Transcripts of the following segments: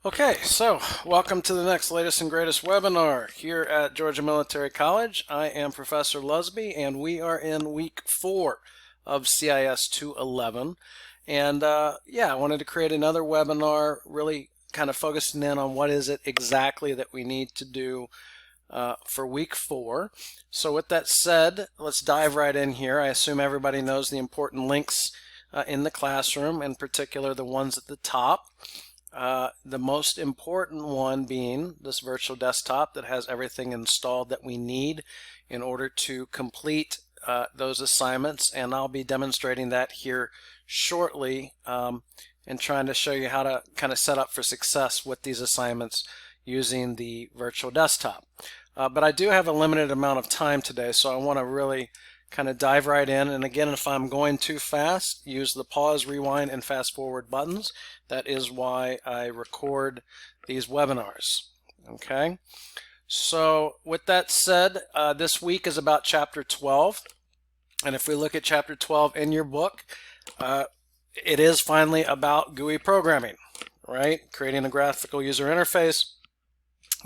Okay, so welcome to the next latest and greatest webinar here at Georgia Military College. I am Professor Lusby, and we are in week 4 of CIS-211. And I wanted to create another webinar, really kind of focusing in on what is it exactly that we need to do for week 4. So with that said, let's dive right in here. I assume everybody knows the important links in the classroom, in particular the ones at the top. The most important one being this virtual desktop that has everything installed that we need in order to complete those assignments, and I'll be demonstrating that here shortly and trying to show you how to kind of set up for success with these assignments using the virtual desktop. But I do have a limited amount of time today, so I want to really kind of dive right in. And again, if I'm going too fast, use the pause, rewind, and fast forward buttons. That is why I record these webinars. Okay, so with that said, this week is about chapter 12. And if we look at chapter 12 in your book, it is finally about GUI programming, right? Creating a graphical user interface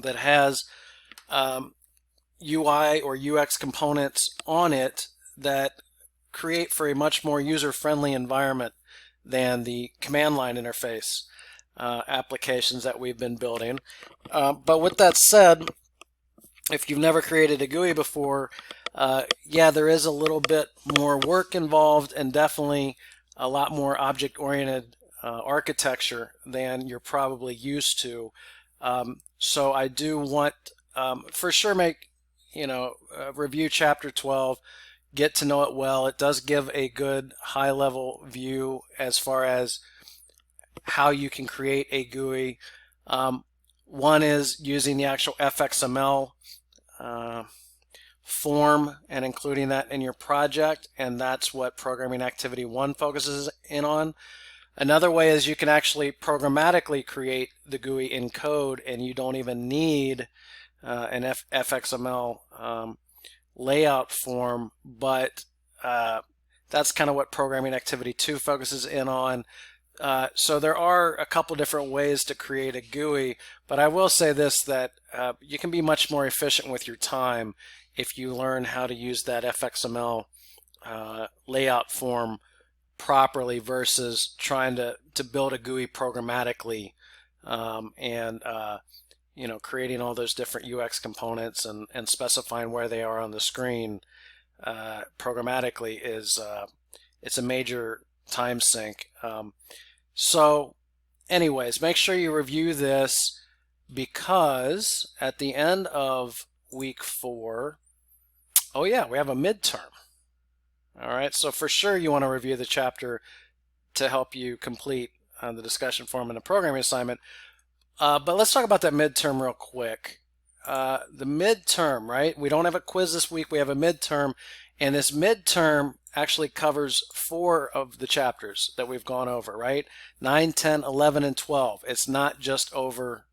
that has UI or UX components on it that create for a much more user-friendly environment than the command line interface applications that we've been building. But with that said, if you've never created a GUI before, there is a little bit more work involved and definitely a lot more object-oriented architecture than you're probably used to. So I do want, for sure, review chapter 12, get to know it well. It does give a good high-level view as far as how you can create a GUI. One is using the actual FXML form and including that in your project, and that's what Programming Activity 1 focuses in on. Another way is you can actually programmatically create the GUI in code, and you don't even need an FXML layout form, but that's kind of what Programming Activity 2 focuses in on. So there are a couple different ways to create a GUI, but I will say this, that you can be much more efficient with your time if you learn how to use that FXML layout form properly versus trying to build a GUI programmatically and creating all those different UX components and specifying where they are on the screen programmatically is it's a major time sink. So anyways, make sure you review this, because at the end of week 4, we have a midterm. All right, so for sure you want to review the chapter to help you complete the discussion forum and the programming assignment. But let's talk about that midterm real quick. The midterm, right? We don't have a quiz this week. We have a midterm, and this midterm actually covers 4 of the chapters that we've gone over, right? 9, 10, 11, and 12. It's not just over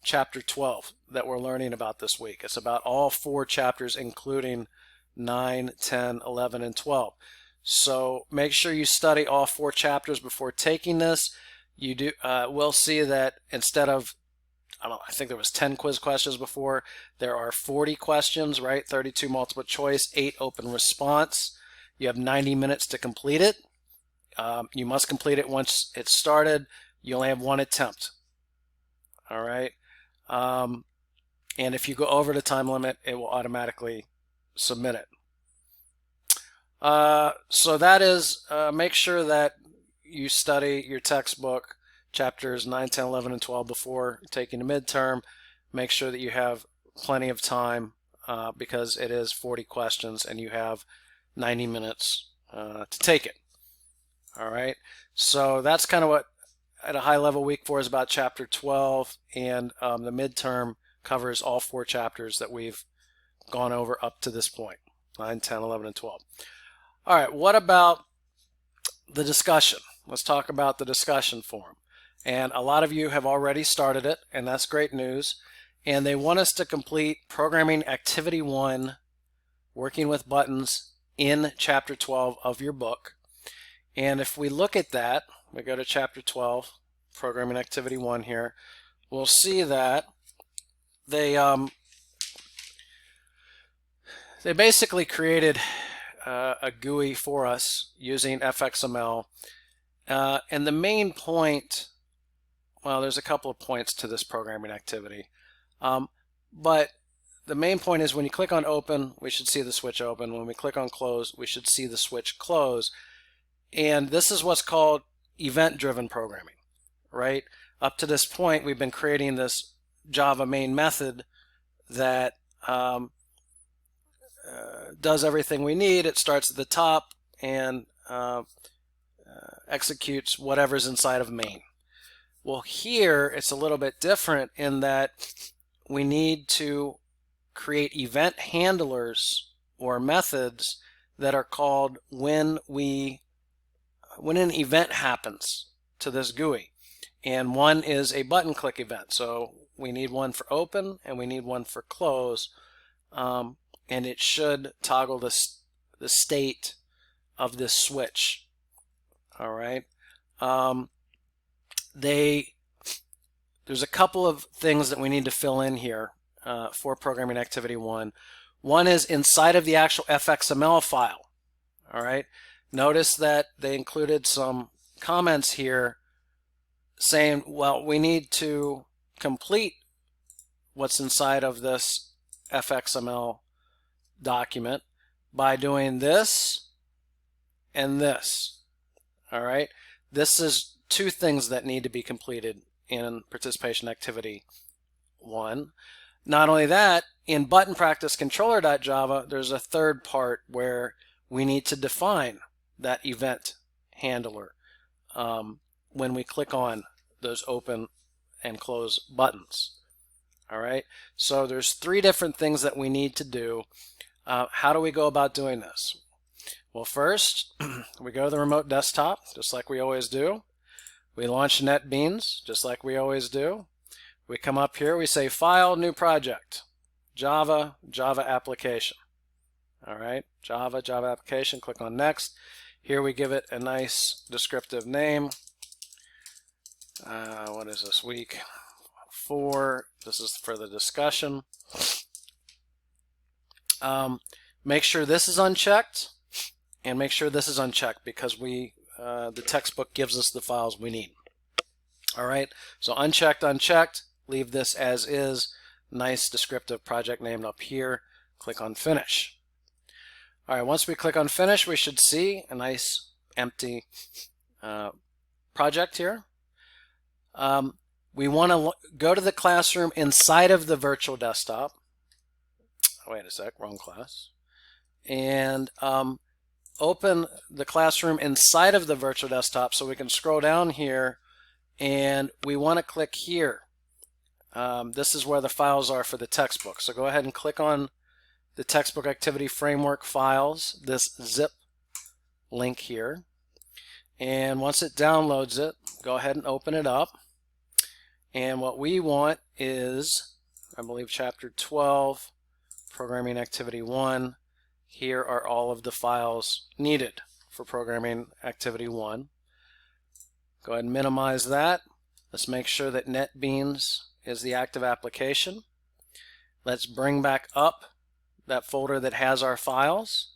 chapter 12 that we're learning about this week. It's about all 4 chapters, including 9, 10, 11, and 12. So make sure you study all 4 chapters before taking this. You will see that instead of, I think there was 10 quiz questions before, there are 40 questions, right? 32 multiple choice, 8 open response. You have 90 minutes to complete it. You must complete it once it's started. You only have 1 attempt. All right. And if you go over the time limit, it will automatically submit it. So that is, make sure that you study your textbook, chapters 9, 10, 11, and 12 before taking the midterm. Make sure that you have plenty of time because it is 40 questions and you have 90 minutes to take it. All right, so that's kind of what at a high level week 4 is about chapter 12, and the midterm covers all 4 chapters that we've gone over up to this point, 9, 10, 11, and 12. All right, what about the discussion? Let's talk about the discussion forum. And a lot of you have already started it, and that's great news. And they want us to complete Programming Activity 1, Working with Buttons, in Chapter 12 of your book. And if we look at that, we go to Chapter 12, Programming Activity 1 here. we'll see that they basically created a GUI for us using FXML. And the main point, well, there's a couple of points to this programming activity. But the main point is when you click on open, we should see the switch open. When we click on close, we should see the switch close. And this is what's called event-driven programming, right? Up to this point, we've been creating this Java main method that does everything we need. It starts at the top and executes whatever's inside of main. Well, here it's a little bit different in that we need to create event handlers or methods that are called when an event happens to this GUI. And one is a button click event. So we need one for open and we need one for close. And it should toggle the state of this switch. All right. There's a couple of things that we need to fill in here for programming activity 1. One is inside of the actual FXML file. All right. Notice that they included some comments here saying, well, we need to complete what's inside of this FXML document by doing this and this. All right. This is two things that need to be completed in participation activity 1. Not only that, in button practice controller.java, there's a third part where we need to define that event handler when we click on those open and close buttons. All right. So there's 3 different things that we need to do. How do we go about doing this? Well, first, we go to the remote desktop, just like we always do. We launch NetBeans, just like we always do. We come up here, we say File, New Project, Java, Java Application. All right, Java, Java Application, click on Next. Here we give it a nice descriptive name. What is this, week 4? This is for the discussion. Make sure this is unchecked. And make sure this is unchecked because the textbook gives us the files we need. All right, so unchecked, unchecked. Leave this as is. Nice descriptive project name up here. Click on Finish. All right, once we click on Finish, we should see a nice empty project here. We want to go to the classroom inside of the virtual desktop. Oh, wait a sec, wrong class. And open the classroom inside of the virtual desktop so we can scroll down here and we want to click here. This is where the files are for the textbook. So go ahead and click on the textbook activity framework files, this zip link here. And once it downloads it, go ahead and open it up. And what we want is, I believe, chapter 12, programming activity 1. Here are all of the files needed for programming activity 1. Go ahead and minimize that. Let's make sure that NetBeans is the active application. Let's bring back up that folder that has our files.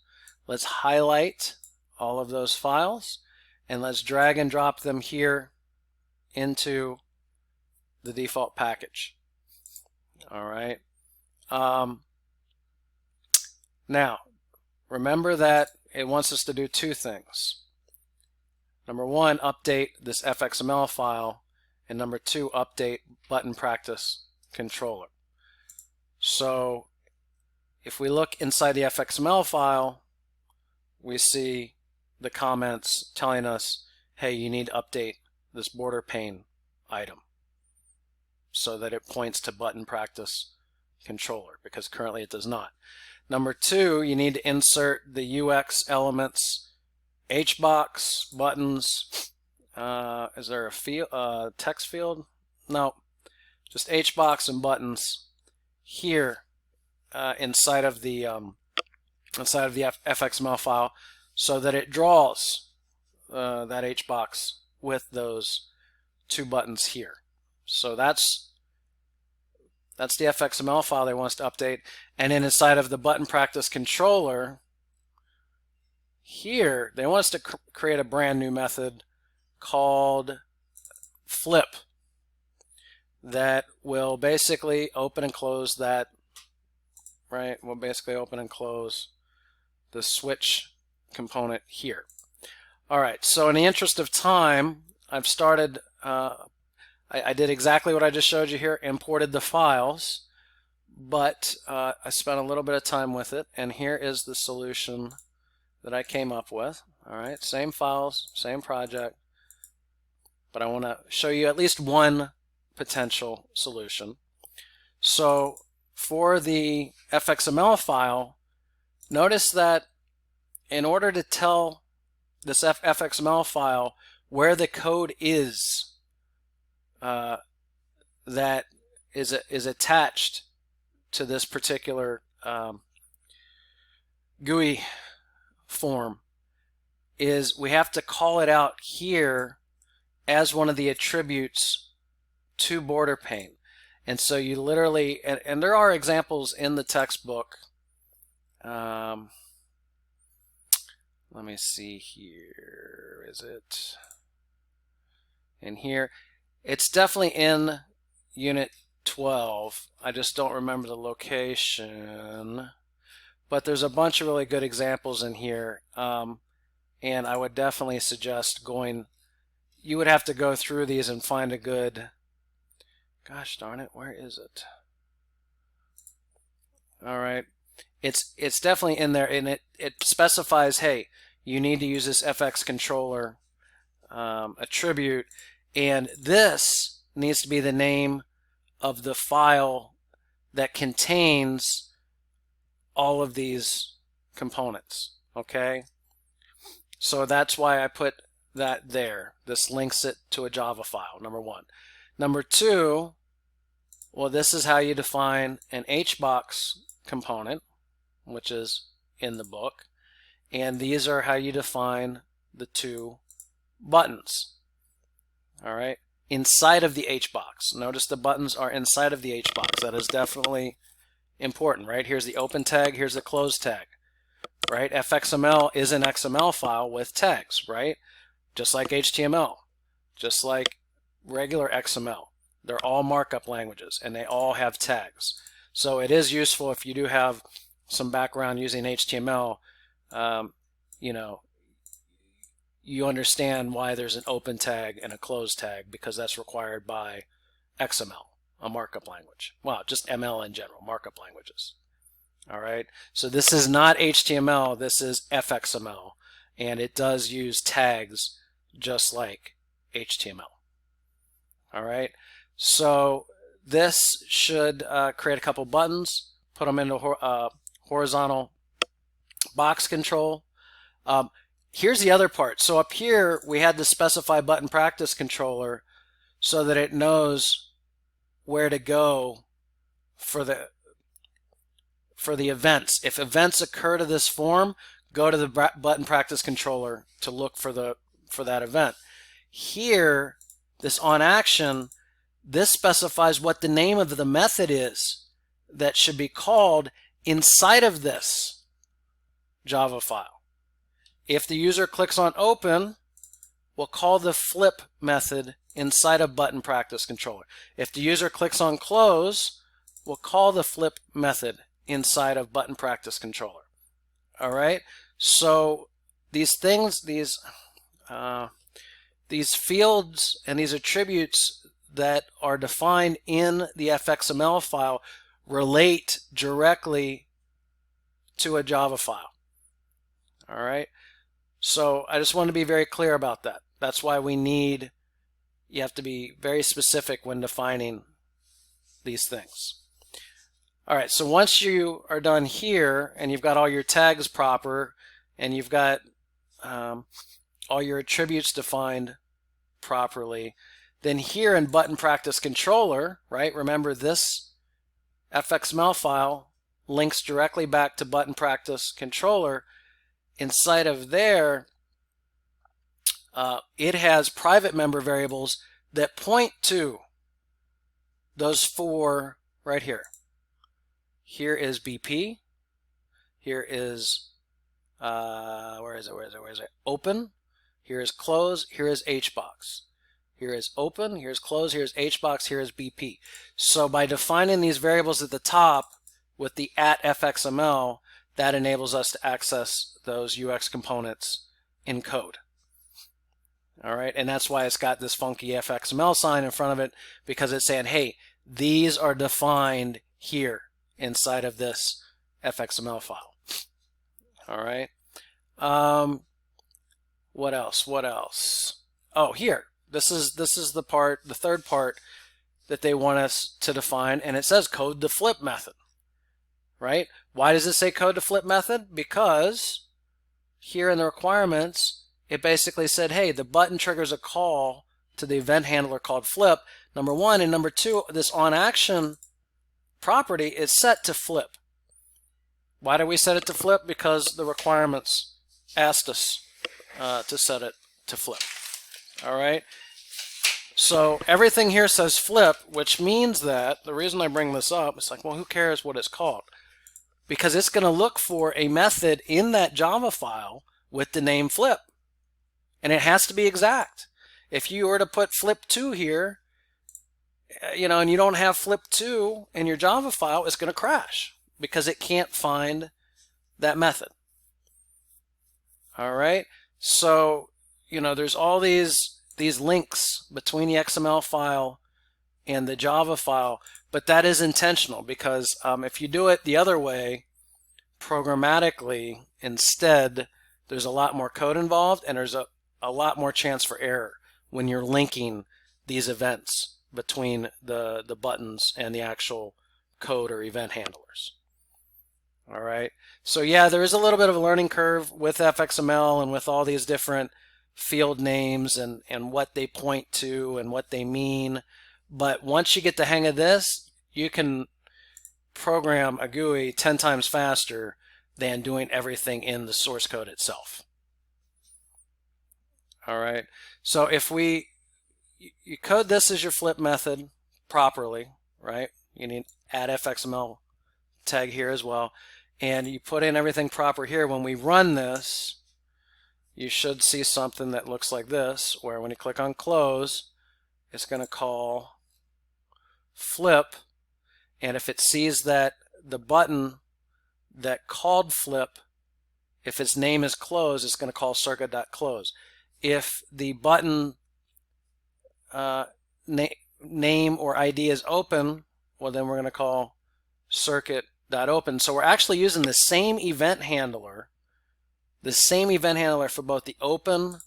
Let's highlight all of those files and let's drag and drop them here into the default package. All right. Now, remember that it wants us to do 2 things. Number 1, update this FXML file, and number 2, update button practice controller. So if we look inside the FXML file, we see the comments telling us, hey, you need to update this border pane item so that it points to button practice controller, because currently it does not. Number 2, you need to insert the UX elements, HBox, buttons. Is there a field, text field? No, just HBox and buttons here inside of the FXML file, so that it draws that HBox with those 2 buttons here. So that's That's the fxml file they want us to update. And then inside of the button practice controller, here, they want us to create a brand new method called flip that will basically open and close that, right? We'll basically open and close the switch component here. All right, so in the interest of time, I've started, I did exactly what I just showed you here, imported the files, but I spent a little bit of time with it, and here is the solution that I came up with. All right, same files, same project, but I want to show you at least one potential solution. So for the fxml file, notice that in order to tell this fxml file where the code is that is attached to this particular GUI form, is we have to call it out here as one of the attributes to border pane. And so you literally, and there are examples in the textbook. Let me see here. Is it in here? It's definitely in Unit 12. I just don't remember the location. But there's a bunch of really good examples in here. And I would definitely suggest going, you would have to go through these and find a good, gosh darn it, where is it? All right. It's definitely in there, and it specifies, hey, you need to use this FX controller attribute, and this needs to be the name of the file that contains all of these components. Okay, so that's why I put that there. This links it to a Java file, number one. Number two, well, this is how you define an HBox component, which is in the book, and these are how you define the two buttons. All right, inside of the HBox. Notice the buttons are inside of the HBox. That is definitely important, right? Here's the open tag, here's the close tag, right? fxml is an XML file with tags, right? Just like HTML, just like regular XML. They're all markup languages, and they all have tags. So it is useful if you do have some background using HTML, you know, you understand why there's an open tag and a close tag, because that's required by XML, a markup language. Well, just ML in general, markup languages. All right, so this is not HTML, this is fxml, and it does use tags just like HTML. All right, so this should create a couple buttons, put them into horizontal box control. Here's the other part. So up here we had the specify button practice controller so that it knows where to go for the events. If events occur to this form, go to the button practice controller to look for that event. Here, this on action, this specifies what the name of the method is that should be called inside of this Java file. If the user clicks on open, we'll call the flip method inside of button practice controller. If the user clicks on close, we'll call the flip method inside of button practice controller. All right, so these things, these fields and these attributes that are defined in the fxml file relate directly to a Java file. All right, so I just want to be very clear about that. That's why you have to be very specific when defining these things. All right, so once you are done here and you've got all your tags proper and you've got all your attributes defined properly, then here in button practice controller, right, remember this fxml file links directly back to button practice controller. Inside of there, it has private member variables that point to those 4 right here. Here is BP. Here is, where is it? Open. Here is close. Here is HBox. Here is open. Here's close. Here's HBox. Here is BP. So by defining these variables at the top with the @fxml, that enables us to access those UX components in code. All right, and that's why it's got this funky fxml sign in front of it, because it's saying, hey, these are defined here inside of this fxml file. All right. What else? What else? Oh, here. This is the part, the third part that they want us to define, and it says code to flip method. Right? Why does it say code to flip method? Because here in the requirements, it basically said, hey, the button triggers a call to the event handler called flip, number one, and number two, this onAction property is set to flip. Why do we set it to flip? Because the requirements asked us to set it to flip. All right. So everything here says flip, which means that the reason I bring this up, it's like, well, who cares what it's called? Because it's going to look for a method in that Java file with the name flip. And it has to be exact. If you were to put flip2 here, and you don't have flip2 in your Java file, it's going to crash because it can't find that method. All right. So, there's all these links between the XML file and the Java file, but that is intentional because if you do it the other way, programmatically, instead, there's a lot more code involved and there's a lot more chance for error when you're linking these events between the buttons and the actual code or event handlers. All right. So yeah, there is a little bit of a learning curve with fxml and with all these different field names and what they point to and what they mean. But once you get the hang of this, you can program a GUI 10 times faster than doing everything in the source code itself. All right. So if you code this as your flip method properly, right? You need @fxml tag here as well. And you put in everything proper here. When we run this, you should see something that looks like this, where when you click on close, it's going to call flip. And if it sees that the button that called flip, if its name is close, it's going to call circuit.close. If the button name or ID is open, well, then we're going to call circuit.open. So we're actually using the same event handler for both the open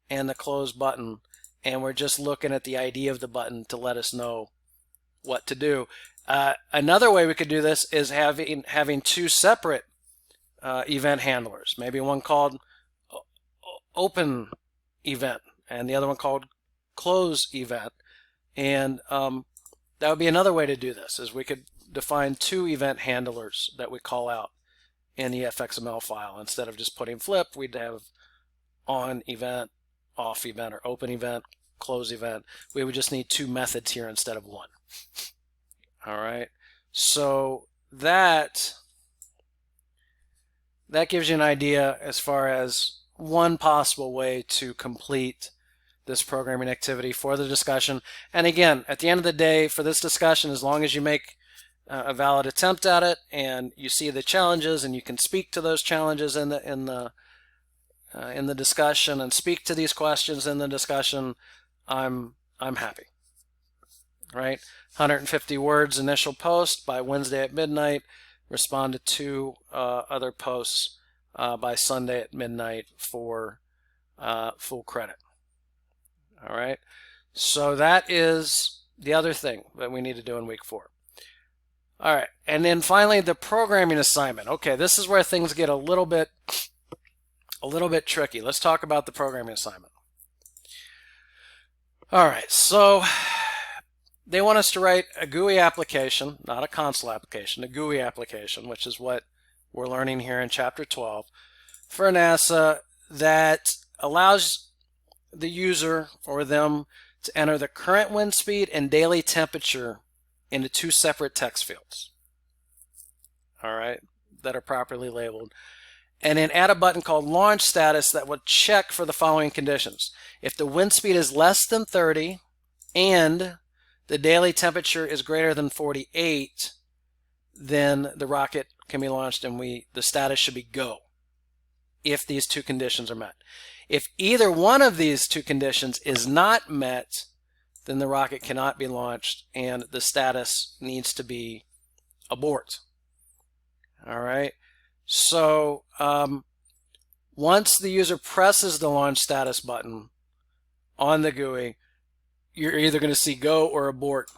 and the close button, and we're just looking at the ID of the button to let us know what to do. Another way we could do this is having two separate event handlers, maybe one called open event and the other one called close event, and that would be another way to do this, is we could define two event handlers that we call out in the fxml file. Instead of just putting flip, we'd have on event, off event, or open event, close event. We would just need two methods here instead of one. All right, so that gives you an idea as far as one possible way to complete this programming activity for the discussion. And again, at the end of the day, for this discussion, as long as you make a valid attempt at it and you see the challenges and you can speak to those challenges in the discussion and speak to these questions in the discussion, I'm happy. Right? 150 words initial post by Wednesday at midnight. Respond to 2 other posts by Sunday at midnight for full credit. All right. So that is the other thing that we need to do in week 4. All right. And then finally, the programming assignment. Okay, this is where things get a little bit tricky. Let's talk about the programming assignment. All right. So they want us to write a GUI application, not a console application, a GUI application, which is what we're learning here in Chapter 12, for NASA that allows the user or them to enter the current wind speed and daily temperature into two separate text fields, all right, that are properly labeled. And then add a button called launch status that will check for the following conditions. If the wind speed is less than 30 and the daily temperature is greater than 48, then the rocket can be launched and the status should be go if these two conditions are met. If either one of these two conditions is not met, then the rocket cannot be launched and the status needs to be abort. All right. So once the user presses the launch status button on the GUI, you're either going to see go or abort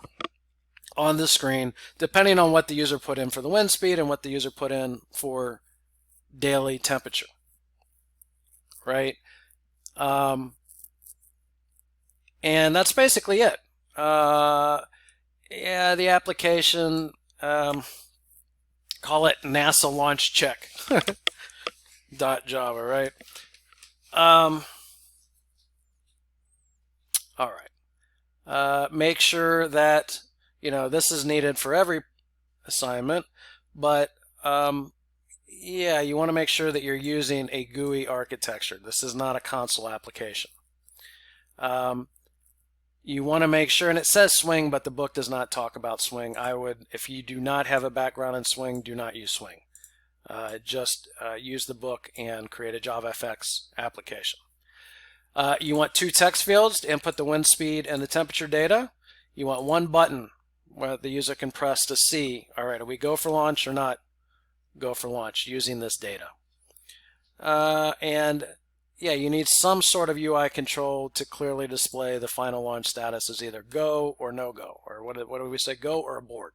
on the screen, depending on what the user put in for the wind speed and what the user put in for daily temperature, right? And that's basically it. Yeah, the application, call it NASA launch check .java, right? All right. Make sure that, this is needed for every assignment, but yeah, you want to make sure that you're using a GUI architecture. This is not a console application. You want to make sure, and it says Swing, but the book does not talk about Swing. If you do not have a background in Swing, do not use Swing. Just use the book and create a JavaFX application. You want two text fields to input the wind speed and the temperature data. You want one button where the user can press to see, all right, do we go for launch or not go for launch using this data? And yeah, you need some sort of UI control to clearly display the final launch status as either go or no go, or what do we say, go or abort.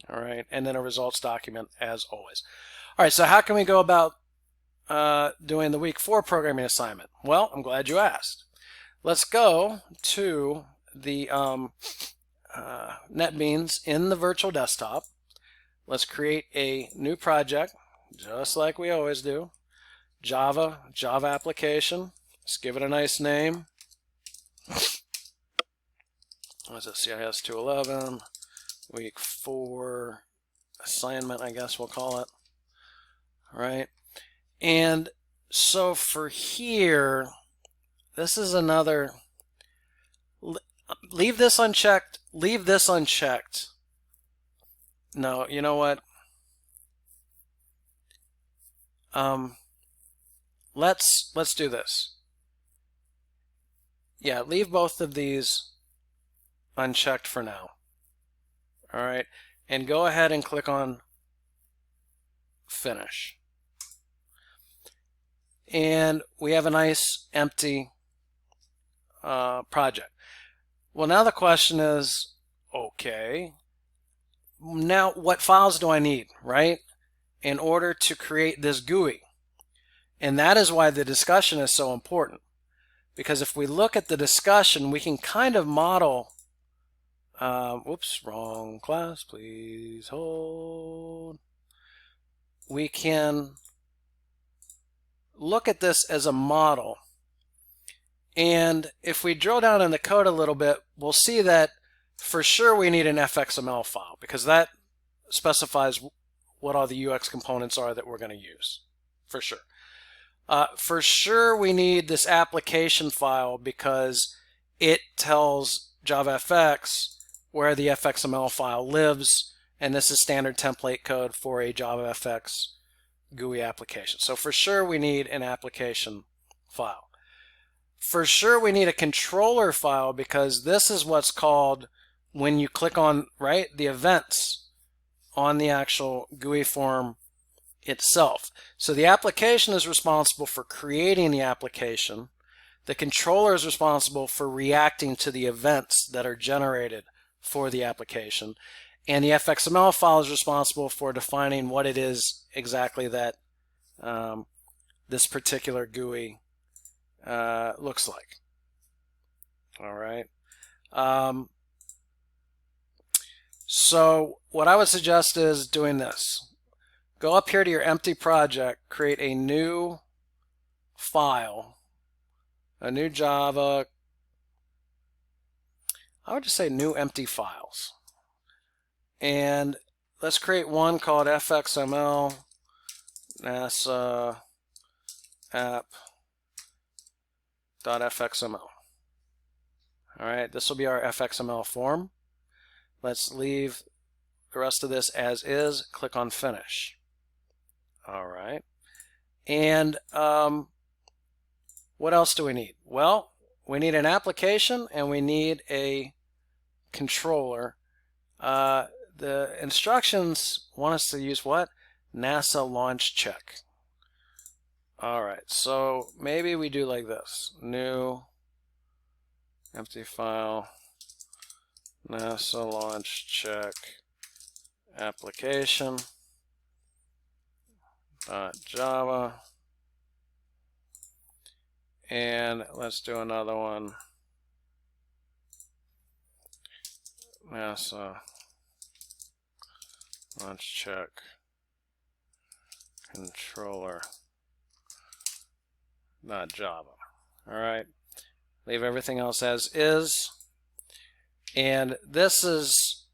All right, and then a results document as always. All right, so how can we go about doing the week 4 programming assignment? Well, I'm glad you asked. Let's go to the NetBeans in the virtual desktop. Let's create a new project, just like we always do. Java application. Let's give it a nice name. What's it? CIS-211, week 4 assignment, I guess we'll call it. All right. And so for here, this is another, leave this unchecked, leave this unchecked. No, you know what? Let's do this. Yeah, leave both of these unchecked for now. All right, and go ahead and click on Finish. And we have a nice empty project. Well, now the question is, okay, now what files do I need, right, in order to create this GUI? And that is why the discussion is so important. Because if we look at the discussion, we can kind of model, whoops, wrong class, please hold. We can look at this as a model. And if we drill down in the code a little bit, we'll see that for sure we need an fxml file, because that specifies what all the UX components are that we're going to use, for sure. For sure we need this application file because it tells JavaFX where the fxml file lives, and this is standard template code for a JavaFX GUI application. So for sure we need an application file. For sure we need a controller file, because this is what's called, when you click on, right, the events on the actual GUI form itself. So the application is responsible for creating the application. The controller is responsible for reacting to the events that are generated for the application. And the fxml file is responsible for defining what it is exactly that this particular GUI looks like. All right. So what I would suggest is doing this. Go up here to your empty project, create a new file, a new Java. I would just say new empty files. And let's create one called fxml NASA app.fxml. All right, this will be our fxml form. Let's leave the rest of this as is. Click on Finish. All right. And what else do we need? Well, we need an application and we need a controller. The instructions want us to use what? NASA launch check. All right, so maybe we do like this. New empty file, NASA launch check application .java, and let's do another one. NASA launch check controller .java. All right, leave everything else as is, and this is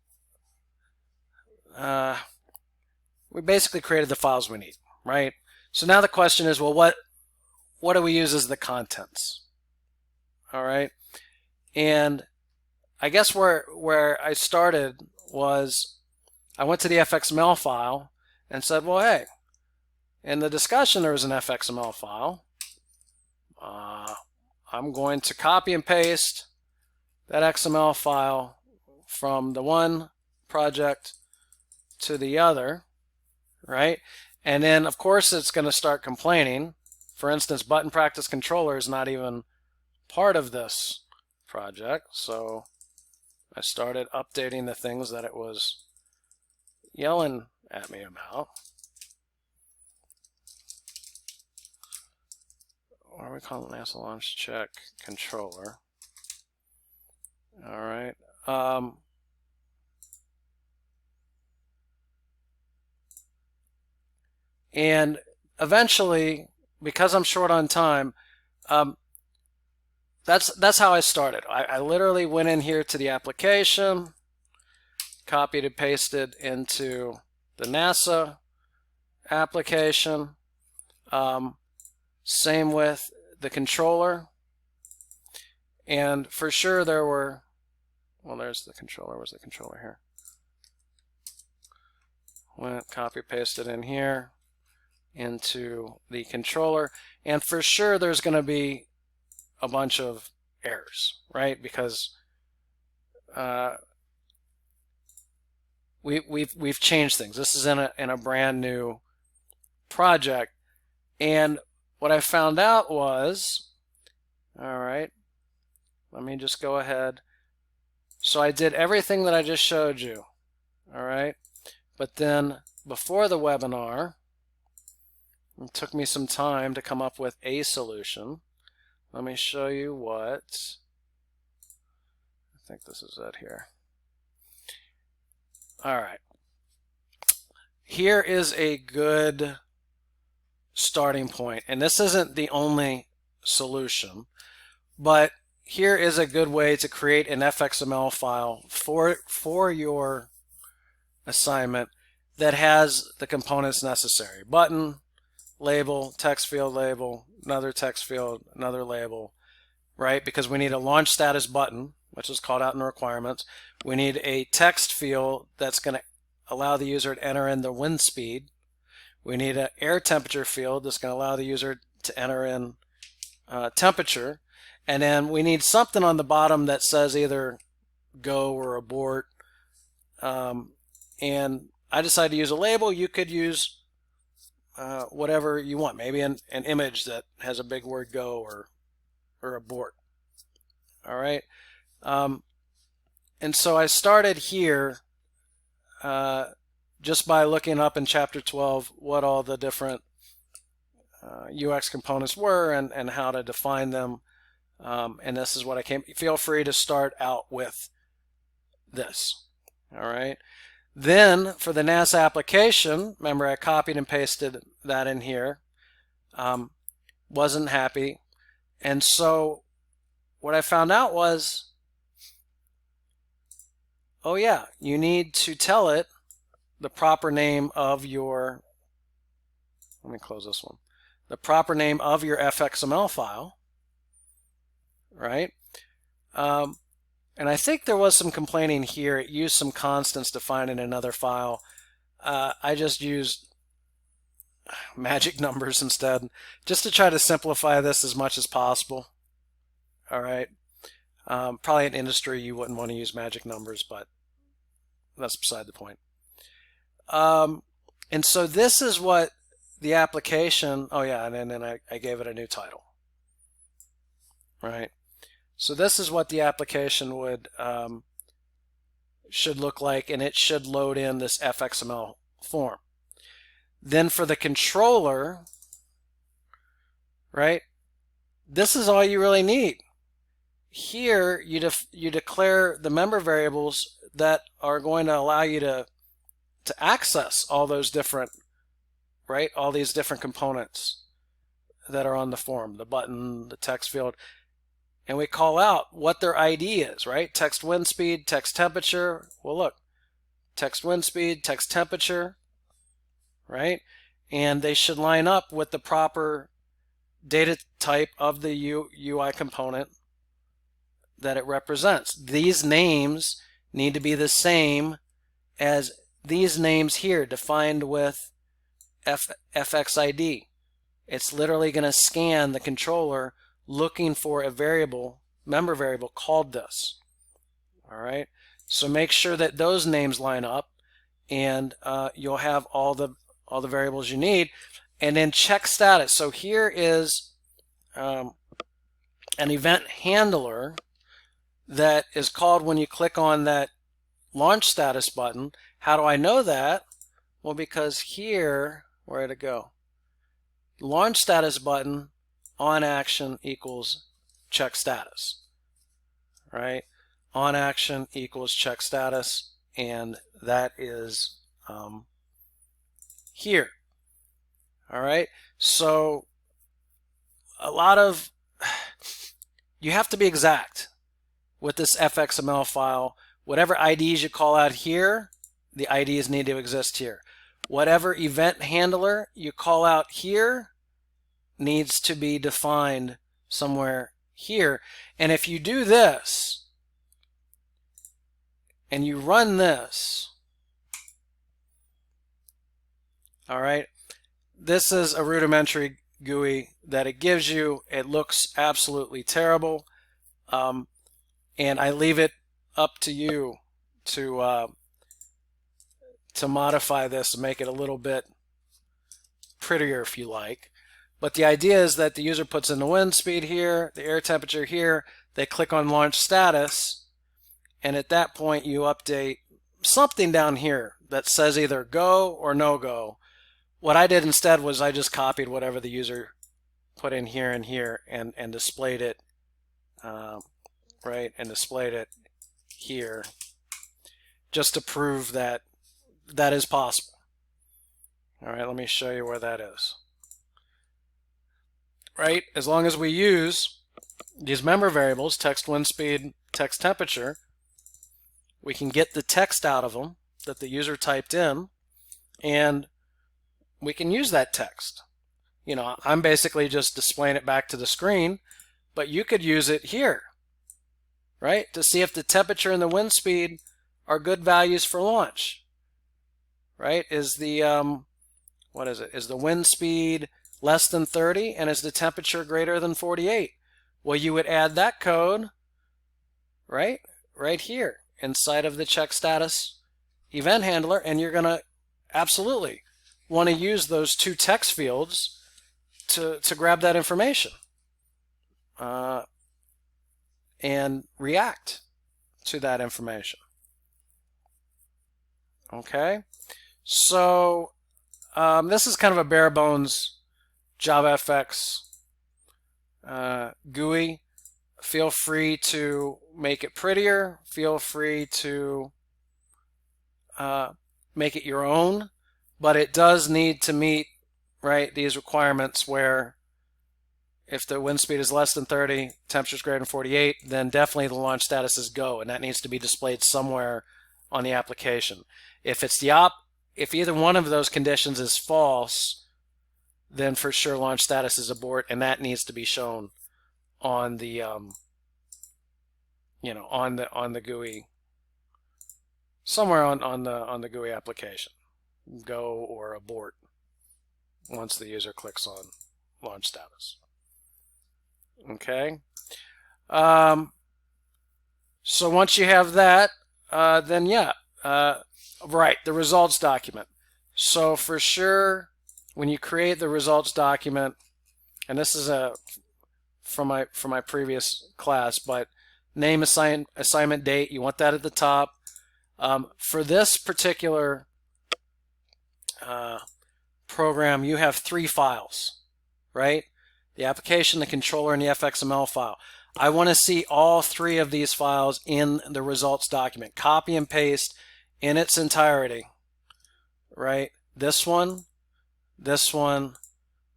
we basically created the files we need, right? So now the question is, well, what do we use as the contents? All right, and I guess where I started was I went to the fxml file and said, well, hey, in the discussion there was an fxml file. I'm going to copy and paste that XML file from the one project to the other, right? And then, of course, it's going to start complaining. For instance, button practice controller is not even part of this project. So I started updating the things that it was yelling at me about. What are we calling NASA launch check controller? All right. And eventually, because I'm short on time, that's how I started. I literally went in here to the application, copied and pasted into the NASA application. Same with the controller. And for sure there were, well, there's the controller. Where's the controller here? Went copy pasted in here into the controller, and for sure there's going to be a bunch of errors, right? Because we've changed things. This is in a brand new project, and what I found out was, all right, let me just go ahead. So I did everything that I just showed you, all right, but then before the webinar, it took me some time to come up with a solution. Let me show you what, I think this is it here. All right, here is a good starting point, and this isn't the only solution, but here is a good way to create an fxml file for your assignment that has the components necessary. Button, label, text field label, another text field, another label, right? Because we need a launch status button, which is called out in the requirements. We need a text field that's going to allow the user to enter in the wind speed. We need an air temperature field that's going to allow the user to enter in temperature. And then we need something on the bottom that says either go or abort. And I decided to use a label. You could use whatever you want, maybe an image that has a big word go or abort. All right. And so I started here just by looking up in chapter 12 what all the different UX components were and how to define them. And this is what I came. Feel free to start out with this. All right. Then for the NASA application, remember I copied and pasted that in here. Wasn't happy. And so what I found out was oh yeah, you need to tell it the proper name of your, let me close this one, the proper name of your fxml file, right? And I think there was some complaining here. It used some constants defined in another file. I just used magic numbers instead, just to try to simplify this as much as possible. All right. Probably in industry you wouldn't want to use magic numbers, but that's beside the point. And so this is what the application, oh yeah, and then I gave it a new title, right? So this is what the application would should look like, and it should load in this fxml form. Then for the controller, right, this is all you really need. Here you declare the member variables that are going to allow you to access all those different, right, all these different components that are on the form, the button, the text field, and we call out what their ID is, right? Text wind speed, text temperature. Well, look, text wind speed, text temperature, right? And they should line up with the proper data type of the UI component that it represents. These names need to be the same as these names here, defined with fxid. It's literally going to scan the controller looking for a variable, member variable called this. All right, so make sure that those names line up, and you'll have all the variables you need. And then check status. So here is an event handler that is called when you click on that launch status button. How do I know that? Well, because here, where did it go? Launch status button on action equals check status, right? On action equals check status, and that is here. All right, so a lot of, you have to be exact with this fxml file. Whatever IDs you call out here, the IDs need to exist here. Whatever event handler you call out here needs to be defined somewhere here. And if you do this and you run this, all right, this is a rudimentary GUI that it gives you. It looks absolutely terrible, and I leave it up to you to modify this to make it a little bit prettier if you like. But the idea is that the user puts in the wind speed here, the air temperature here, they click on launch status, and at that point you update something down here that says either go or no go. What I did instead was I just copied whatever the user put in here and here and displayed it, right, and displayed it here just to prove that that is possible. All right, let me show you where that is. Right, as long as we use these member variables, text wind speed, text temperature, we can get the text out of them that the user typed in, and we can use that text. You know, I'm basically just displaying it back to the screen, but you could use it here, right, to see if the temperature and the wind speed are good values for launch. Right, is the what is it? Is the wind speed less than 30 and is the temperature greater than 48? Well, you would add that code right here inside of the check status event handler, and you're going to absolutely want to use those two text fields to grab that information and react to that information. Okay, so this is kind of a bare bones JavaFX GUI. Feel free to make it prettier. Feel free to make it your own, but it does need to meet, right, these requirements where if the wind speed is less than 30, temperature is greater than 48, then definitely the launch status is go, and that needs to be displayed somewhere on the application. If if either one of those conditions is false, then for sure launch status is abort, and that needs to be shown on the on the GUI, somewhere on the GUI application, go or abort once the user clicks on launch status. Okay. So once you have that, then yeah, right, the results document. So for sure, when you create the results document, and this is from my previous class, but name, assignment date, you want that at the top. For this particular program, you have 3 files, right? The application, the controller, and the FXML file. I want to see all 3 of these files in the results document. Copy and paste in its entirety, right? This one, this one,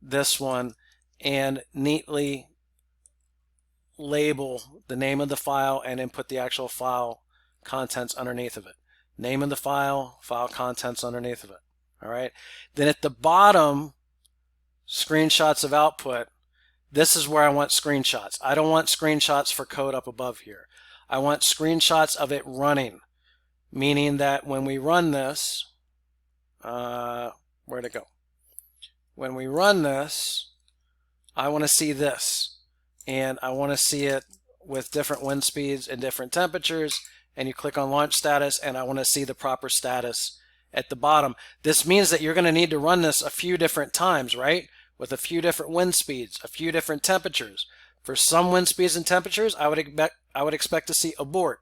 this one, and neatly label the name of the file and then put the actual file contents underneath of it. Name of the file, file contents underneath of it. All right. Then at the bottom, screenshots of output. This is where I want screenshots. I don't want screenshots for code up above here. I want screenshots of it running, meaning that when we run this, where'd it go? When we run this, I want to see this, and I want to see it with different wind speeds and different temperatures, and you click on launch status, and I want to see the proper status at the bottom. This means that you're going to need to run this a few different times, right? With a few different wind speeds, a few different temperatures. For some wind speeds and temperatures, I would expect to see abort.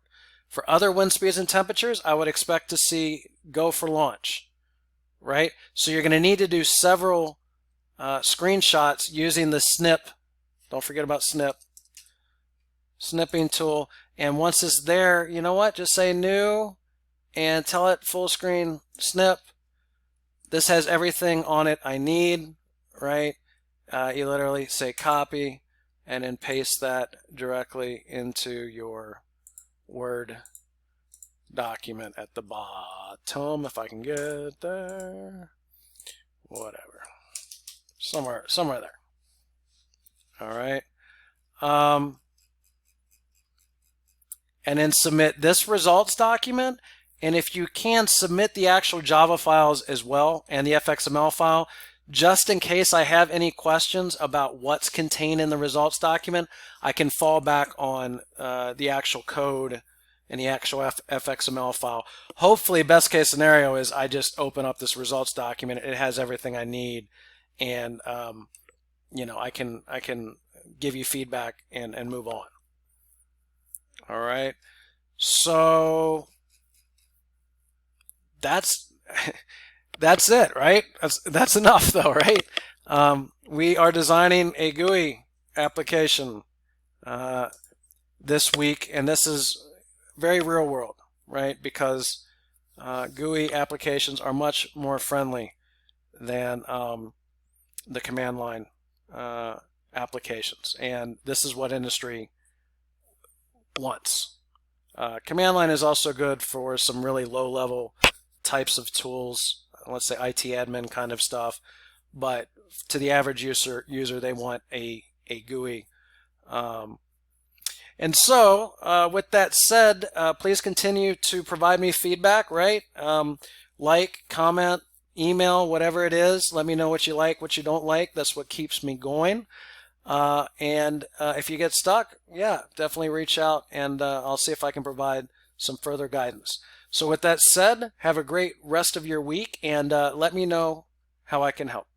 For other wind speeds and temperatures, I would expect to see go for launch, right? So you're going to need to do several screenshots using the snip. Don't forget about snip. Snipping tool. And once it's there, you know what? Just say new and tell it full screen snip. This has everything on it I need, right? You literally say copy and then paste that directly into your Word document at the bottom, if I can get there. Whatever. Somewhere there. All right. And then submit this results document. And if you can, submit the actual Java files as well and the FXML file, just in case I have any questions about what's contained in the results document. I can fall back on the actual code and the actual FXML file. Hopefully, best case scenario is I just open up this results document. It has everything I need, and you know, I can give you feedback and move on. All right. So that's it, right? That's enough though, right? We are designing a GUI application this week, and this is very real world, right? Because GUI applications are much more friendly than the command line applications, and this is what industry wants. Command line is also good for some really low-level types of tools, let's say IT admin kind of stuff, but to the average user they want a GUI. And so with that said, please continue to provide me feedback, right? Like, comment, email, whatever it is. Let me know what you like, what you don't like. That's what keeps me going. And if you get stuck, yeah, definitely reach out, and I'll see if I can provide some further guidance. So with that said, have a great rest of your week, and let me know how I can help.